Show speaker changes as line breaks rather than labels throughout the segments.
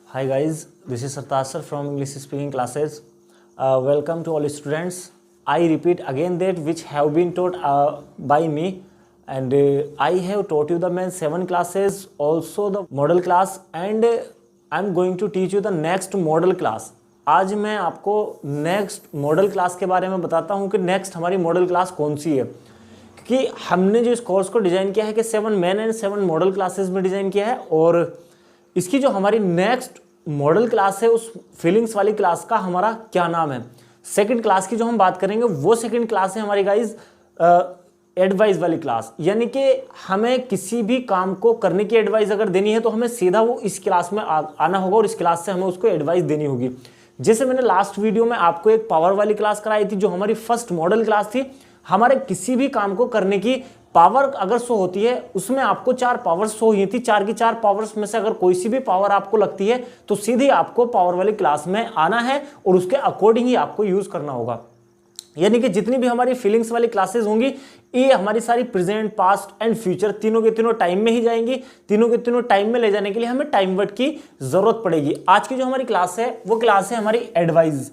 Hi guys, this is Sartasar from English speaking classes. Welcome to all students. I repeat again that which have been taught by me, and I have taught you the main 7 classes, also the model class, and I'm going to teach you the next model class. आज मैं आपको next model class के बारे में बताता हूँ कि next हमारी मॉडल क्लास कौन सी है, क्योंकि हमने जो इस कोर्स को डिज़ाइन किया है कि 7 मेन एंड 7 मॉडल क्लासेस में डिज़ाइन किया है, और इसकी जो हमारी नेक्स्ट मॉडल क्लास है उस फीलिंग्स वाली क्लास का हमारा क्या नाम है। सेकंड क्लास की जो हम बात करेंगे वो सेकंड क्लास है हमारी गाइज एडवाइस वाली क्लास, यानी कि हमें किसी भी काम को करने की एडवाइस अगर देनी है तो हमें सीधा वो इस क्लास में आना होगा और इस क्लास से हमें उसको एडवाइस देनी होगी। जैसे मैंने लास्ट वीडियो में आपको एक पावर वाली क्लास कराई थी जो हमारी फर्स्ट मॉडल क्लास थी। हमारे किसी भी काम को करने की पावर अगर शो होती है उसमें आपको 4 पावर्स शो हुई थी, 4 की 4 पावर्स में से अगर कोई सी भी पावर आपको लगती है तो सीधे आपको पावर वाली क्लास में आना है और उसके अकॉर्डिंग ही आपको यूज करना होगा। यानी कि जितनी भी हमारी फीलिंग्स वाली क्लासेस होंगी ये हमारी सारी प्रेजेंट, पास्ट एंड फ्यूचर तीनों के तीनों टाइम में ही जाएंगी। तीनों के तीनों टाइम में ले जाने के लिए हमें टाइम वर्ड की जरूरत पड़ेगी। आज की जो हमारी क्लास है वो क्लास है हमारी एडवाइस।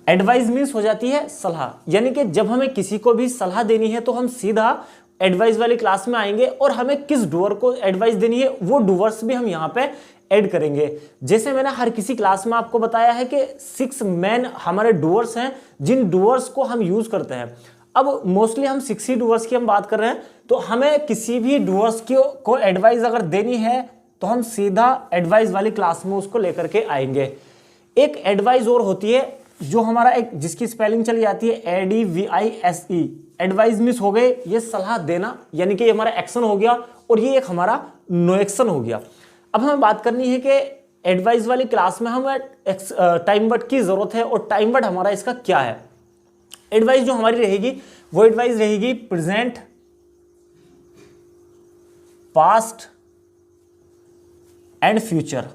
एडवाइस मीन्स हो जाती है सलाह, यानी कि जब हमें किसी को भी सलाह देनी है तो हम सीधा एडवाइस वाली क्लास में आएंगे और हमें किस डूअर को एडवाइस देनी है वो डूअर्स भी हम यहां पे ऐड करेंगे। जैसे मैंने हर किसी क्लास में आपको बताया है कि 6 मेन हमारे डूअर्स हैं जिन डूअर्स को हम यूज करते हैं। अब मोस्टली हम 6 ही डूअर्स की हम बात कर रहे हैं, तो हमें किसी भी डूअर्स को एडवाइस अगर देनी है तो हम सीधा एडवाइस वाली क्लास में उसको लेकर के आएंगे। एक एडवाइस और होती है जो हमारा एक जिसकी स्पेलिंग चली जाती है ADVISE। एडवाइस मीन्स हो गए ये सलाह देना, यानी कि ये हमारा एक्शन हो गया और ये एक हमारा नो एक्शन हो गया। अब हमें बात करनी है कि एडवाइस वाली क्लास में हमें टाइम वर्ड की जरूरत है और टाइम वर्ड हमारा इसका क्या है। एडवाइस जो हमारी रहेगी वो एडवाइस रहेगी प्रेजेंट, पास्ट एंड फ्यूचर,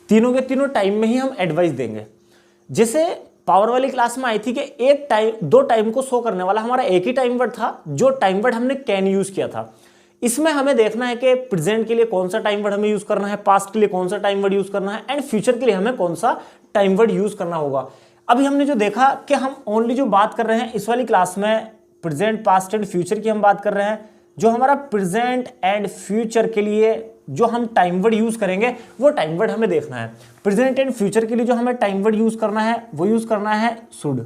तीनों के तीनों टाइम में ही हम एडवाइस देंगे। जैसे पावर वाली क्लास में आई थी कि एक टाइम 2 टाइम को शो करने वाला हमारा एक ही टाइम वर्ड था, जो टाइम वर्ड हमने कैन यूज किया था। इसमें हमें देखना है कि प्रेजेंट के लिए कौन सा टाइम वर्ड हमें यूज करना है, पास्ट के लिए कौन सा टाइम वर्ड यूज करना है एंड फ्यूचर के लिए हमें कौन सा टाइम वर्ड यूज करना होगा। अभी हमने जो देखा कि हम ओनली जो बात कर रहे हैं इस वाली क्लास में प्रेजेंट, पास्ट एंड फ्यूचर की हम बात कर रहे हैं। जो हमारा प्रेजेंट एंड फ्यूचर के लिए जो हम टाइम वर्ड यूज करेंगे वो टाइम वर्ड हमें देखना है। प्रेजेंट एंड फ्यूचर के लिए जो हमें टाइम वर्ड यूज करना है वो यूज करना है शुड,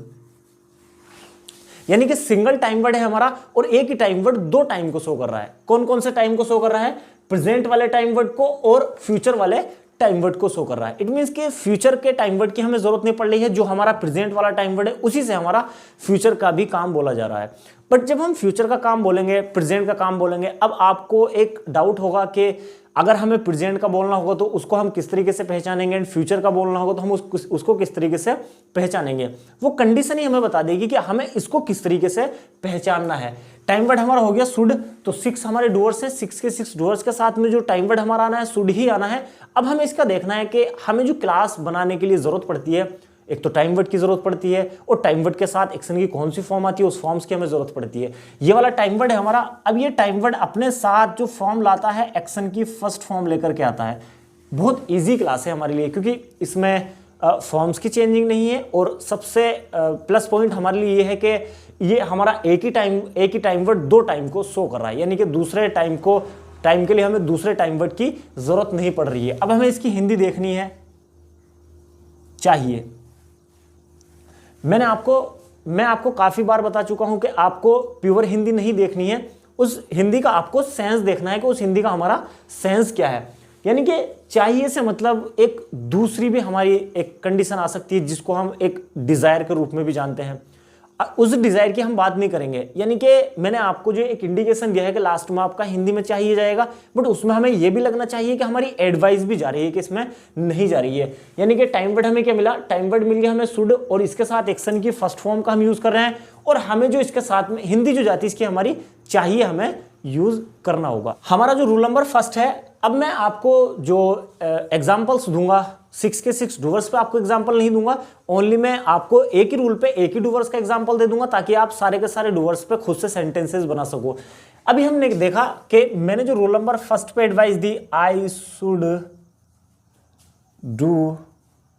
यानी कि सिंगल टाइम वर्ड है हमारा और एक ही टाइम वर्ड 2 टाइम को शो कर रहा है। कौन कौन से टाइम को शो कर रहा है? प्रेजेंट वाले टाइम वर्ड को और फ्यूचर वाले टाइम वर्ड को शो कर रहा है। इट मींस कि फ्यूचर के टाइम वर्ड की हमें जरूरत नहीं पड़ रही है, जो हमारा प्रेजेंट वाला टाइम वर्ड है उसी से हमारा फ्यूचर का भी काम बोला जा रहा है। बट जब हम फ्यूचर का काम बोलेंगे, प्रेजेंट का काम बोलेंगे, अब आपको एक डाउट होगा कि अगर हमें प्रेजेंट का बोलना होगा तो उसको हम किस तरीके से पहचानेंगे एंड फ्यूचर का बोलना होगा तो हम उसको किस तरीके से पहचानेंगे। वो कंडीशन ही हमें बता देगी कि हमें इसको किस तरीके से पहचानना है। टाइम वर्ड हमारा हो गया शुड, तो 6 हमारे डूअर्स हैं, 6 के 6 डूअर्स के साथ में जो टाइम वर्ड हमारा आना है शुड ही आना है। अब हमें इसका देखना है कि हमें जो क्लास बनाने के लिए जरूरत पड़ती है, एक तो टाइम वर्ड की जरूरत पड़ती है और टाइम वर्ड के साथ एक्शन की कौन सी फॉर्म आती है उस फॉर्म्स की हमें जरूरत पड़ती है। ये वाला टाइम वर्ड है हमारा। अब ये टाइम वर्ड अपने साथ जो फॉर्म लाता है एक्शन की फर्स्ट फॉर्म लेकर के आता है। बहुत इजी क्लास है हमारे लिए क्योंकि इसमें फॉर्म्स की चेंजिंग नहीं है और सबसे प्लस पॉइंट हमारे लिए ये है कि ये हमारा एक ही टाइम वर्ड 2 टाइम को शो कर रहा है, यानी कि दूसरे टाइम के लिए हमें दूसरे टाइम वर्ड की जरूरत नहीं पड़ रही है। अब हमें इसकी हिंदी देखनी है चाहिए। मैं आपको काफी बार बता चुका हूं कि आपको प्योर हिंदी नहीं देखनी है, उस हिंदी का आपको सेंस देखना है कि उस हिंदी का हमारा सेंस क्या है। यानी कि चाहिए से मतलब एक दूसरी भी हमारी एक कंडीशन आ सकती है जिसको हम एक डिजायर के रूप में भी जानते हैं। उस डिजायर की हम बात नहीं करेंगे, यानी कि मैंने आपको जो एक इंडिकेशन दिया है कि लास्ट में आपका हिंदी में चाहिए जाएगा, बट उसमें हमें यह भी लगना चाहिए कि हमारी एडवाइस भी जा रही है कि इसमें नहीं जा रही है। यानी कि टाइम वर्ड हमें क्या मिला? टाइम वर्ड मिल गया हमें शुड और इसके साथ एक्शन की फर्स्ट फॉर्म का हम यूज कर रहे हैं और हमें जो इसके साथ में हिंदी जो जाती है इसकी हमारी चाहिए हमें यूज करना होगा। हमारा जो रूल नंबर फर्स्ट है, अब मैं आपको जो एग्जांपल्स दूंगा 6 के 6 डूवर्स पे आपको एग्जांपल नहीं दूंगा, ओनली मैं आपको एक ही रूल पे एक ही डूवर्स का एग्जांपल दे दूंगा ताकि आप सारे के सारे डूवर्स पे खुद से सेंटेंसेस बना सको। अभी हमने देखा कि मैंने जो रूल नंबर फर्स्ट पे advice the, I should do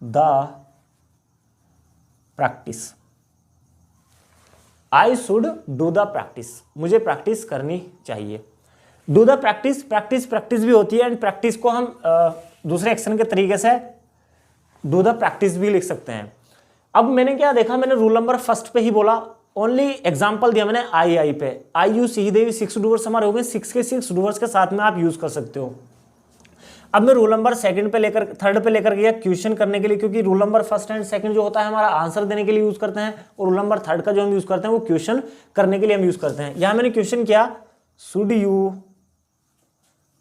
the practice, I should do the practice, मुझे प्रैक्टिस करनी चाहिए। डू द प्रैक्टिस, प्रैक्टिस भी होती है एंड प्रैक्टिस को हम दूसरे एक्शन के तरीके से डू द प्रैक्टिस भी लिख सकते हैं। अब मैंने क्या देखा, मैंने रूल नंबर फर्स्ट पे ही बोला, ओनली एग्जाम्पल दिया मैंने आई पे, आई यू सी देवी 6 डूवर्स हमारे हो गए, 6 के 6 डूवर्स के साथ में आप यूज कर सकते हो। अब मैं रूल नंबर सेकंड पे लेकर थर्ड पे लेकर गया क्वेश्चन करने के लिए, क्योंकि rule number first and second जो होता है हमारा आंसर देने के लिए यूज करते हैं, और रूल नंबर थर्ड का जो हम यूज करते हैं वो क्वेश्चन करने के लिए हम यूज करते हैं। यहां मैंने क्वेश्चन किया, should you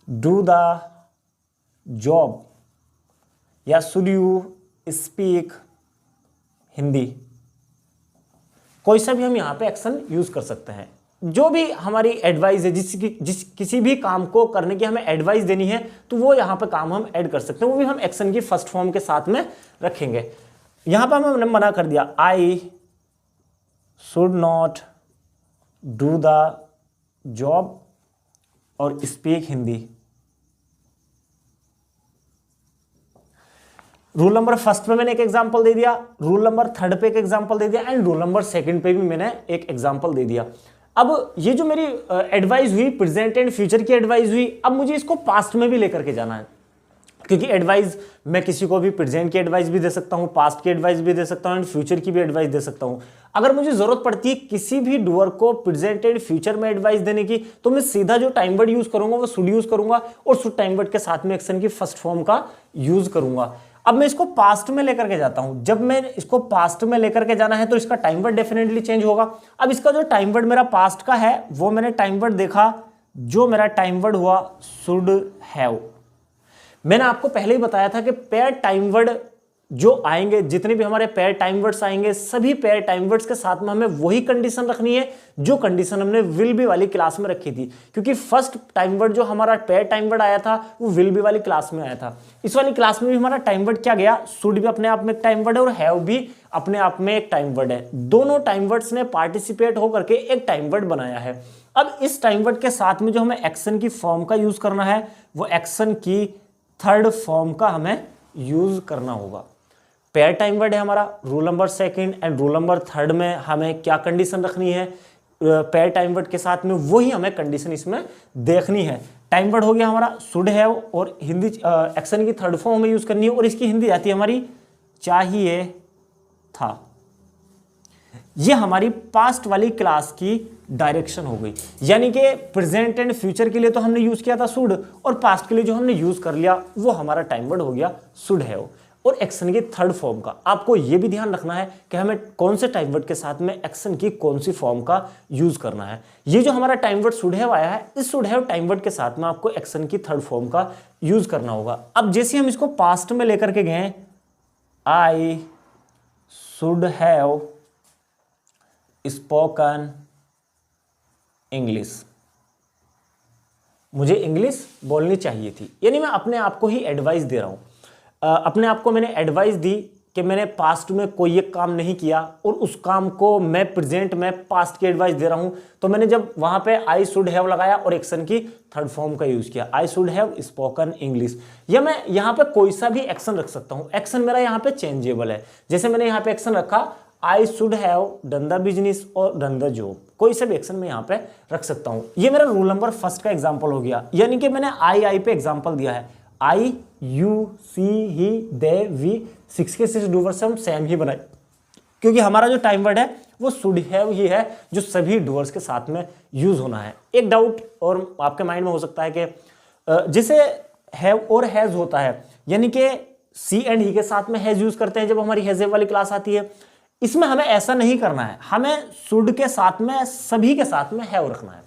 do the job या शुड यू स्पीक हिंदी, कोई सा भी हम यहाँ पे एक्शन यूज कर सकते हैं। जो भी हमारी एडवाइस है, किसी भी काम को करने की हमें एडवाइस देनी है, तो वो यहाँ पे काम हम ऐड कर सकते हैं, वो भी हम एक्शन की फर्स्ट फॉर्म के साथ में रखेंगे। यहाँ पर हमने मना कर दिया, I should not do the job और speak Hindi. Rule number first पे मैंने एक एग्जांपल दे दिया, रूल नंबर थर्ड पे एक एग्जांपल दे दिया एंड रूल नंबर सेकंड पे भी मैंने एक एग्जांपल दे दिया। अब ये जो मेरी एडवाइस हुई, प्रेजेंट एंड फ्यूचर की एडवाइस हुई, अब मुझे इसको पास्ट में भी लेकर के जाना है, क्योंकि एडवाइस मैं किसी को भी प्रेजेंट की एडवाइस भी दे सकता हूं, पास्ट की एडवाइस भी दे सकता हूं एंड फ्यूचर की भी एडवाइस दे सकता हूं। अगर मुझे जरूरत पड़ती है किसी भी डूअर को प्रेजेंट एंड फ्यूचर में एडवाइस देने की, तो मैं सीधा जो टाइम वर्ड यूज करूंगा वो शुड यूज करूंगा और शुड टाइम वर्ड के साथ में एक्शन की फर्स्ट फॉर्म का यूज करूंगा। अब मैं इसको पास्ट में लेकर के जाता हूं, जब मैं इसको पास्ट में लेकर के जाना है तो इसका टाइम वर्ड डेफिनेटली चेंज होगा। अब इसका जो टाइम वर्ड मेरा पास्ट का है वो मैंने टाइम वर्ड देखा, जो मेरा टाइम वर्ड हुआ शुड हैव। मैंने आपको पहले ही बताया था कि पेयर टाइम वर्ड जो आएंगे, जितने भी हमारे पेयर टाइम वर्ड्स आएंगे, सभी पेयर टाइम वर्ड्स के साथ में हमें वही कंडीशन रखनी है जो कंडीशन हमने विल बी वाली क्लास में रखी थी, क्योंकि फर्स्ट टाइम वर्ड जो हमारा पेयर टाइम वर्ड आया था वो विल बी वाली क्लास में आया था। इस वाली क्लास में भी हमारा टाइम वर्ड क्या गया, शुड भी अपने आप में एक टाइम वर्ड है और हैव भी अपने आप में एक टाइम वर्ड है। दोनों टाइम वर्ड्स ने पार्टिसिपेट होकर के एक टाइम वर्ड बनाया है। अब इस टाइम वर्ड के साथ में जो हमें एक्शन की फॉर्म का यूज करना है, वो एक्शन की थर्ड फॉर्म का हमें यूज करना होगा। पेयर टाइम वर्ड है हमारा, rule number second and rule number third में हमें क्या कंडीशन रखनी है, पेयर टाइम वर्ड के साथ में वही हमें कंडीशन इसमें देखनी है। टाइम वर्ड हो गया हमारा शुड हैव और हिंदी एक्शन की थर्ड फॉर्म हमें यूज करनी है और इसकी हिंदी आती है हमारी चाहिए था। ये हमारी पास्ट वाली क्लास की डायरेक्शन हो गई, यानी कि प्रेजेंट एंड फ्यूचर के लिए तो हमने यूज किया था शुड और पास्ट के लिए जो हमने यूज कर लिया वो हमारा टाइम वर्ड हो गया शुड हैव। और एक्शन की थर्ड फॉर्म का आपको यह भी ध्यान रखना है कि हमें कौन से टाइम वर्ड के साथ में एक्शन की कौन सी फॉर्म का यूज करना है। ये जो हमारा टाइम वर्ड शुड हैव आया है, इस शुड हैव टाइम वर्ड के साथ में आपको एक्शन की थर्ड फॉर्म का यूज करना होगा। अब जैसे हम इसको पास्ट में लेकर के गए, I should have spoken English, मुझे इंग्लिश बोलनी चाहिए थी, यानी मैं अपने आप को ही एडवाइस दे रहा हूं। अपने आप को मैंने एडवाइस दी कि मैंने पास्ट में कोई एक काम नहीं किया और उस काम को मैं प्रेजेंट में पास्ट की एडवाइस दे रहा हूं, तो मैंने जब वहां पे आई शुड हैव लगाया और एक्शन की थर्ड फॉर्म का यूज किया, I should have spoken English. या मैं यहां पे कोई सा भी एक्शन रख सकता हूं, एक्शन मेरा यहां पे चेंजेबल है। जैसे मैंने यहां पे एक्शन रखा I should have done the business और डन द जॉब, कोई सा भी एक्शन मैं यहां पे रख सकता हूं। ये मेरा रूल नंबर फर्स्ट का एग्जांपल हो गया, यानी कि मैंने आई पे एग्जांपल दिया है, आई you see he they we 6 के 6 डूवर्स से हम सेम ही बनाए, क्योंकि हमारा जो टाइम वर्ड है वो शुड हैव ही है जो सभी डूवर्स के साथ में यूज होना है। एक डाउट और आपके माइंड में हो सकता है कि जैसे हैव और हैज होता है, यानी कि सी एंड ही के साथ में हैज यूज करते हैं जब हमारी हैज वाली क्लास आती है, इसमें हमें ऐसा नहीं करना है, हमें शुड के साथ में सभी के साथ में हैव रखना है।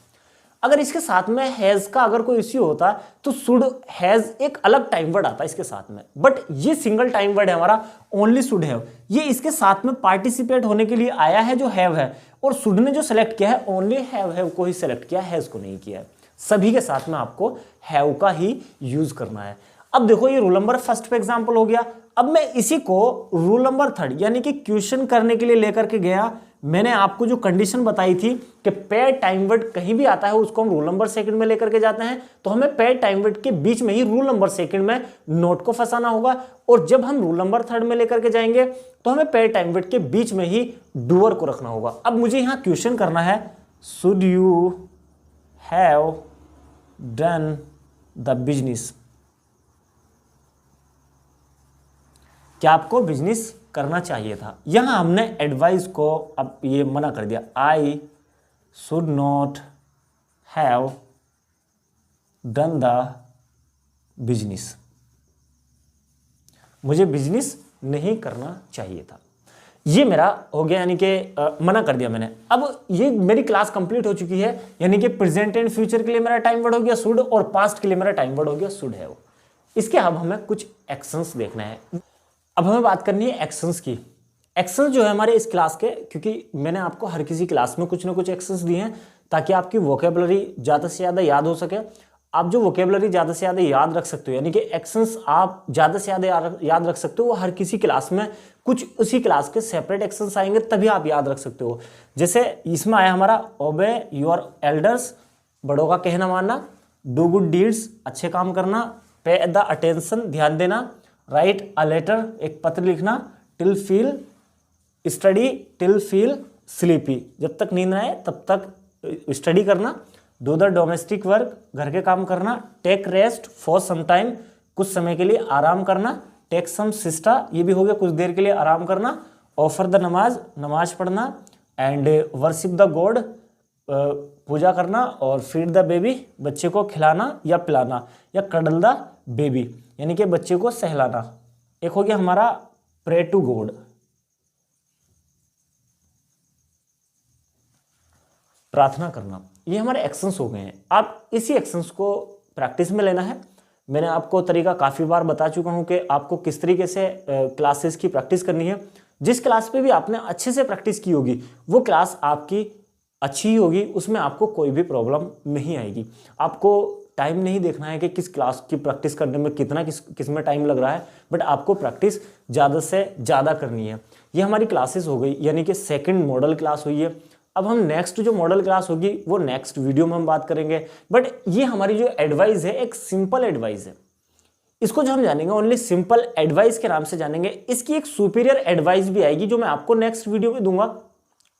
अगर इसके साथ में हैज का अगर कोई इश्यू होता तो शुड हैज एक अलग टाइम वर्ड आता इसके साथ में, बट ये सिंगल टाइम वर्ड है हमारा ओनली शुड हैव, ये इसके साथ में पार्टिसिपेट होने के लिए आया है जो हैव है, और शुड ने जो सेलेक्ट किया है ओनली हैव को ही सेलेक्ट किया, हैज को नहीं किया है। सभी के साथ में आपको हैव का ही यूज करना है। अब देखो ये रूल नंबर फर्स्ट पे एग्जांपल हो गया। अब मैं इसी को रूल नंबर थर्ड यानी कि क्वेश्चन करने के लिए लेकर के गया, मैंने आपको जो कंडीशन बताई थी कि पेयर टाइम वर्ड कहीं भी आता है उसको हम रूल नंबर सेकंड में लेकर के जाते हैं, तो हमें पेयर टाइम वर्ड के बीच में ही रूल नंबर सेकंड में नोट को फंसाना होगा, और जब हम रूल नंबर थर्ड में लेकर के जाएंगे तो हमें पेयर टाइम वर्ड के बीच में ही डूअर को रखना होगा। अब मुझे यहां क्वेश्चन करना है, should you have done the business, क्या आपको बिजनेस करना चाहिए था। यहां हमने एडवाइस को अब ये मना कर दिया, I should not have done the business, मुझे बिजनेस नहीं करना चाहिए था। ये मेरा हो गया, यानी कि मना कर दिया मैंने। अब ये मेरी क्लास कंप्लीट हो चुकी है, यानी कि प्रेजेंट एंड फ्यूचर के लिए मेरा टाइम वर्ड हो गया शुड, और पास्ट के लिए मेरा टाइम वर्ड हो गया शुड हैव। इसके अब हमें कुछ एक्शंस देखना है। अब हमें बात करनी है एक्शंस की। एक्शंस जो है हमारे इस क्लास के, क्योंकि मैंने आपको हर किसी क्लास में कुछ ना कुछ एक्शंस दिए हैं ताकि आपकी वोकेबलरी ज़्यादा से ज़्यादा याद हो सके। आप जो वोकेबलरी ज़्यादा से ज़्यादा याद रख सकते हो, यानी कि एक्शंस आप ज़्यादा से ज़्यादा याद रख सकते हो, वो हर किसी क्लास में कुछ उसी क्लास के सेपरेट एक्शंस आएंगे तभी आप याद रख सकते हो। जैसे इसमें आया हमारा ओबे योर एल्डर्स, बड़ों का कहना मानना, डू गुड डीड्स, अच्छे काम करना, पे द अटेंशन, ध्यान देना, राइट अ लेटर, एक पत्र लिखना, till feel study, till feel sleepy, जब तक नींद आए तब तक स्टडी करना, डू द डोमेस्टिक वर्क, घर के काम करना, take rest for some time, कुछ समय के लिए आराम करना, टेक सम सिस्टा, ये भी हो गया कुछ देर के लिए आराम करना, ऑफर द नमाज, नमाज पढ़ना, एंड वर्शिप द गॉड, पूजा करना, और फीड द बेबी, बच्चे को खिलाना या पिलाना, या कडल द बेबी, यानी कि बच्चे को सहलाना। एक हो गया हमारा प्रे टू गॉड, प्रार्थना करना। ये हमारे एक्शंस हो गए हैं। आप इसी एक्शंस को प्रैक्टिस में लेना है। मैंने आपको तरीका काफ़ी बार बता चुका हूं कि आपको किस तरीके से क्लासेस की प्रैक्टिस करनी है। जिस क्लास पे भी आपने अच्छे से प्रैक्टिस की होगी वो क्लास आपकी अच्छी ही होगी, उसमें आपको कोई भी प्रॉब्लम नहीं आएगी। आपको टाइम नहीं देखना है कि किस क्लास की प्रैक्टिस करने में कितना किस में टाइम लग रहा है, बट आपको प्रैक्टिस ज़्यादा से ज़्यादा करनी है। ये हमारी क्लासेस हो गई, यानी कि सेकंड मॉडल क्लास हुई है। अब हम नेक्स्ट जो मॉडल क्लास होगी वो नेक्स्ट वीडियो में हम बात करेंगे, बट ये हमारी जो एडवाइस है एक सिंपल एडवाइस है। इसको जो हम जानेंगे ओनली सिंपल एडवाइस के नाम से जानेंगे। इसकी एक सुपीरियर एडवाइस भी आएगी जो मैं आपको नेक्स्ट वीडियो में दूंगा।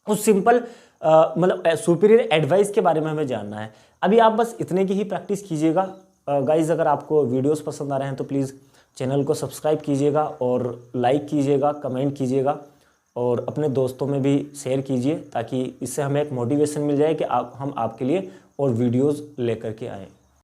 उस सिंपल मतलब सुपीरियर एडवाइस के बारे में हमें जानना है। अभी आप बस इतने की ही प्रैक्टिस कीजिएगा। गाइज अगर आपको वीडियोस पसंद आ रहे हैं तो प्लीज़ चैनल को सब्सक्राइब कीजिएगा और लाइक कीजिएगा, कमेंट कीजिएगा, और अपने दोस्तों में भी शेयर कीजिए ताकि इससे हमें एक मोटिवेशन मिल जाए कि हम आपके लिए और वीडियोस लेकर के आएँ।